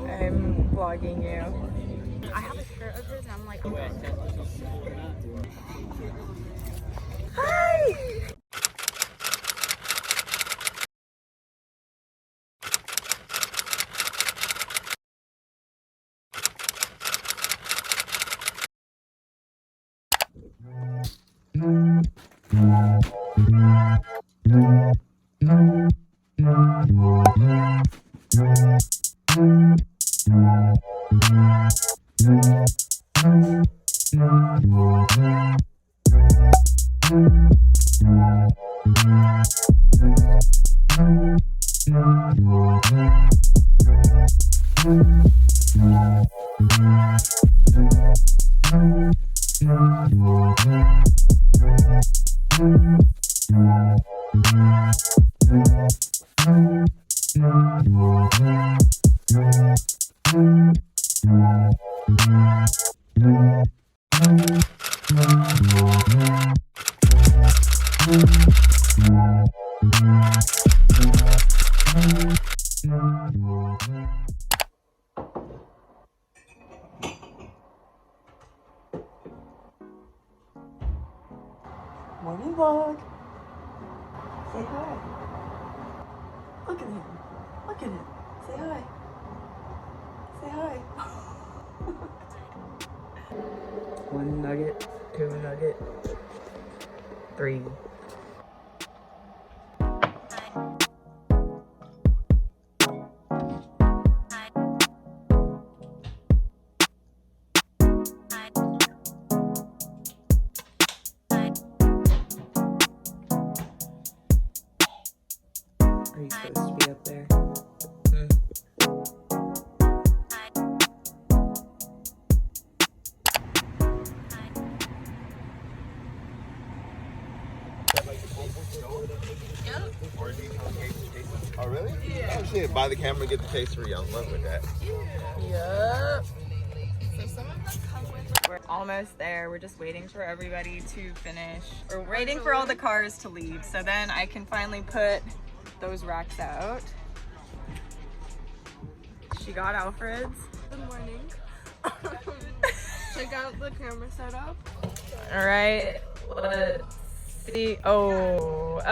I'm vlogging you. I have a shirt of his and I'm like, oh. Hi! Morning vlog. Say hi. Look at him. Look at him. Say hi. Say hi. One nugget, two nugget, three. Are you supposed to be up there? Oh, really? Yeah. Oh, shit. Buy the camera, get the taste for you. I'm in love with that. Yep. So some of them come with... We're almost there. We're just waiting for everybody to finish. We're waiting for all the cars to leave. So then I can finally put those racks out. She got Alfred's. Good morning. Check out the camera setup. All right. Let's see. Oh. Oh,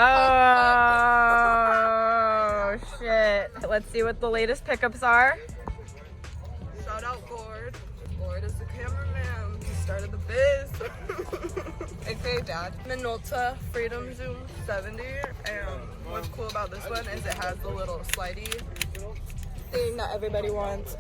shit. Let's see what the latest pickups are. Shout out Gord. Gord is the cameraman. He started the biz. AKA Dad. Minolta Freedom Zoom 70. And what's cool about this one is it has the little slidey thing that everybody wants.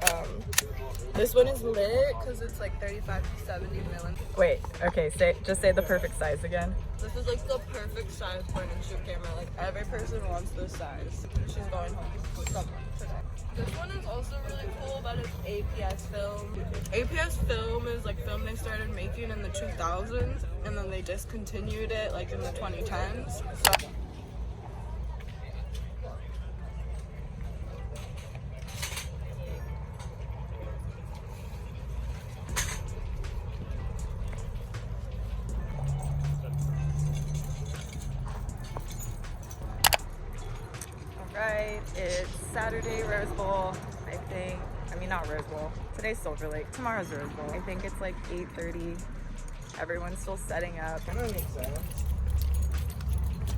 This one is lit because it's like 35 to 70 million. Wait, okay, just say the perfect size again. This is like the perfect size point and shoot camera. Like every person wants this size. She's going home with someone today. This one is also really cool, but it's APS film. APS film is like film they started making in the 2000s and then they discontinued it like in the 2010s. So it's Saturday Rose Bowl, I think. I mean, not Rose Bowl. Today's Silverlake. Tomorrow's Rose Bowl. I think it's like 8:30. Everyone's still setting up.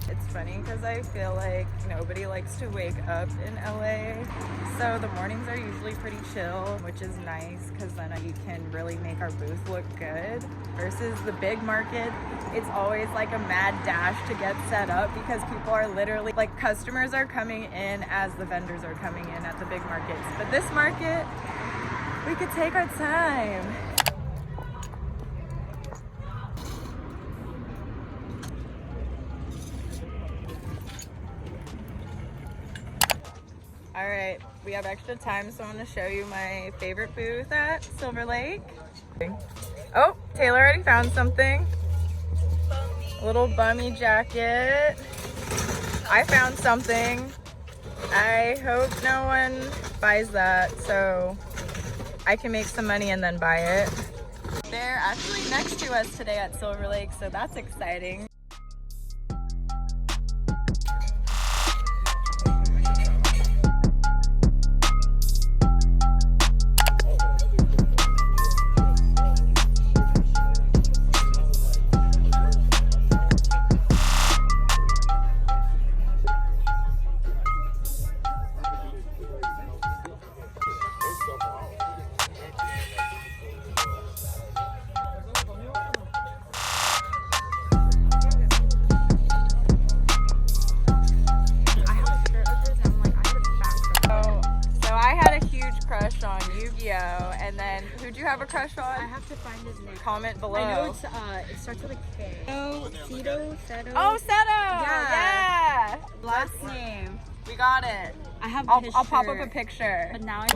It's funny because I feel like nobody likes to wake up in LA. So the mornings are usually pretty chill, which is nice because then you can really make our booth look good. Versus the big market, it's always like a mad dash to get set up because people are literally, like, customers are coming in as the vendors are coming in at the big markets. But this market, we could take our time. All right, we have extra time, so I'm gonna show you my favorite booth at Silverlake. Oh, Taylor already found something. A little Bummy jacket. I found something. I hope no one buys that so I can make some money and then buy it. They're actually next to us today at Silverlake, so that's exciting. you have a crush on? I have to find his name. Comment below. I know it's it starts with a K. Oh, Seto. Oh, Seto! Yeah! Last name. We got it. I have. I'll pop up a picture. But now I.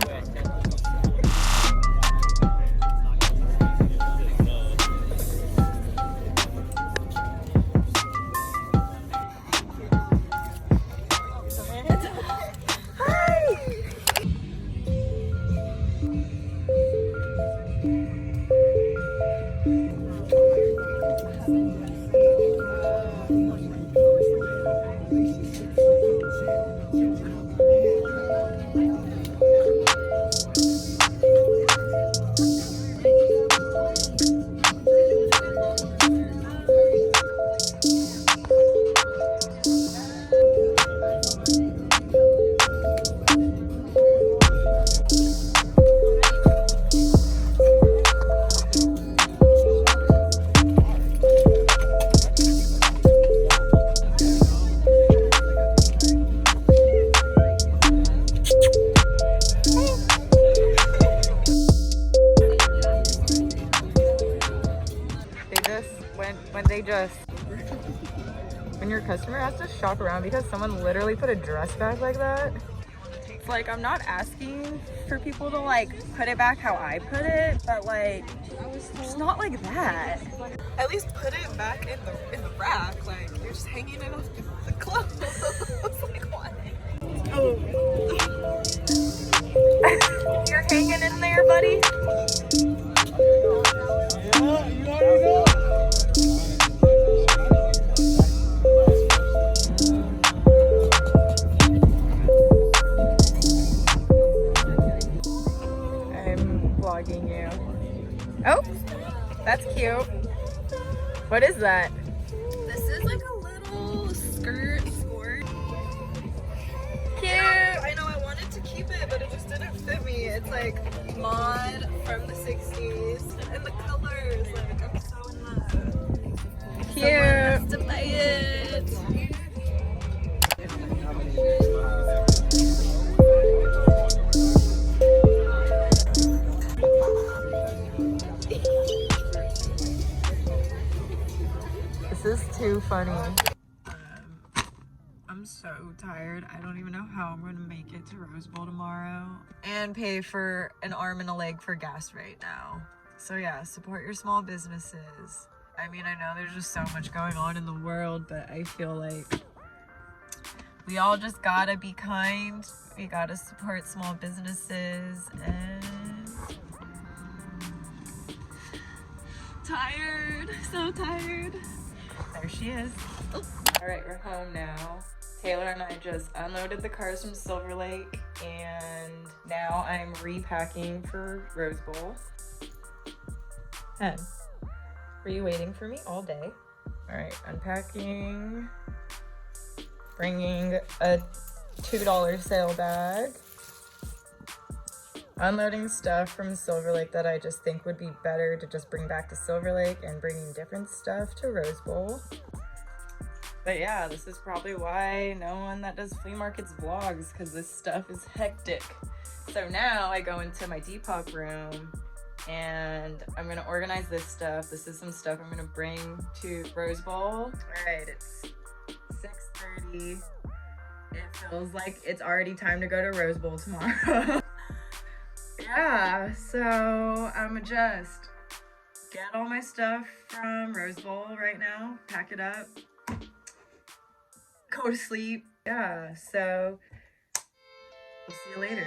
When your customer has to shop around because someone literally put a dress back like that, it's like, I'm not asking for people to like put it back how I put it, but like, it's not like that. At least put it back in the rack. Like, you're just hanging it off the clothes. Like, what? Oh. You're hanging in there, buddy. Yeah, you already know. You. Oh, that's cute. What is that? This is like a little skirt sport. Cute. I know I wanted to keep it, but it just didn't fit me. It's like mod from the 60s, and the colors, like, I'm so in love. Cute. Someone has to buy it. This is too funny. I'm so tired. I don't even know how I'm gonna make it to Rose Bowl tomorrow and pay for an arm and a leg for gas right now. So yeah, support your small businesses. I mean, I know there's just so much going on in the world, but I feel like we all just gotta be kind. We gotta support small businesses and tired, so tired. There she is. Oh. All right, we're home now. Taylor and I just unloaded the cars from Silverlake, and now I'm repacking for Rose Bowl. Hen, were you waiting for me all day? All right, unpacking, bringing a $2 sale bag, unloading stuff from Silverlake that I just think would be better to just bring back to Silverlake, and bringing different stuff to Rose Bowl. But yeah, this is probably why no one that does flea markets vlogs, because this stuff is hectic. So now I go into my depop room and I'm gonna organize this stuff. This is some stuff I'm gonna bring to Rose Bowl. All right, it's 6:30. It feels like it's already time to go to Rose Bowl tomorrow. Yeah, so I'm just get all my stuff from Rose Bowl right now, pack it up, go to sleep. Yeah, so we'll see you later.